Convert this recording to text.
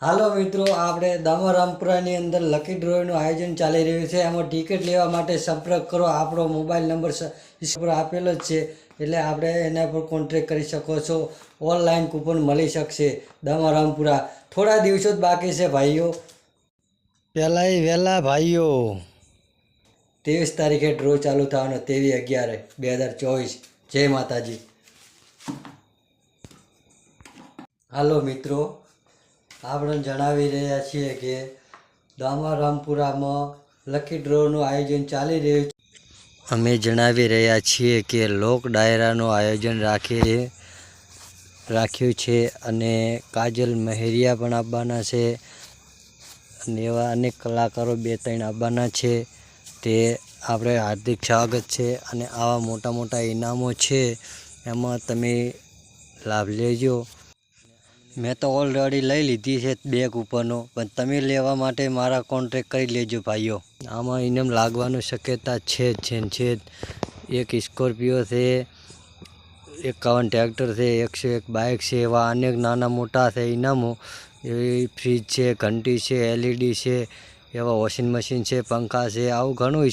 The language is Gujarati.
હાલો મિત્રો, આપણે દામારામપુરાની અંદર લકી ડ્રોનું આયોજન ચાલી રહ્યું છે. એમાં ટિકિટ લેવા માટે સંપર્ક કરો. આપણો મોબાઈલ નંબર પર આપેલો જ છે, એટલે આપણે એના પર કોન્ટેક્ટ કરી શકો છો. ઓનલાઈન કૂપન મળી શકશે. દામારામપુરા થોડા દિવસો જ બાકી છે ભાઈઓ. પહેલાં વહેલા ભાઈઓ 23 તારીખે ડ્રો ચાલુ થવાનો, 23/11/2024. જય માતાજી. હાલો મિત્રો, આપણે જણાવી રહ્યા છીએ કે દામારામપુરામાં લકી ડ્રોનું આયોજન ચાલી રહ્યું છે. અમે જણાવી રહ્યા છીએ કે લોક ડાયરાનું આયોજન રાખ્યું છે અને કાજલ મહેરિયા પણ આવવાના છે અને એવા અનેક કલાકારો 2-3 આવવાના છે. તે આપણે હાર્દિક સ્વાગત છે અને આવા મોટા મોટા ઇનામો છે, એમાં તમે લાભ લેજો. મેં તો ઓલરેડી લઈ લીધી છે 2 કૂપનો, પણ તમે લેવા માટે મારા કોન્ટેક્ટ કરી લેજો ભાઈઓ. આમાં ઇનામ લાગવાની શક્યતા છે જ છે. એક સ્કોર્પિયો છે, 51 ટ્રેક્ટર છે, 101 બાઇક છે, એવા અનેક નાના મોટા છે ઇનામો. એવી ફ્રીજ છે, ઘંટી છે, LED છે, એવા વોશિંગ મશીન છે, પંખા છે, આવું ઘણું છે.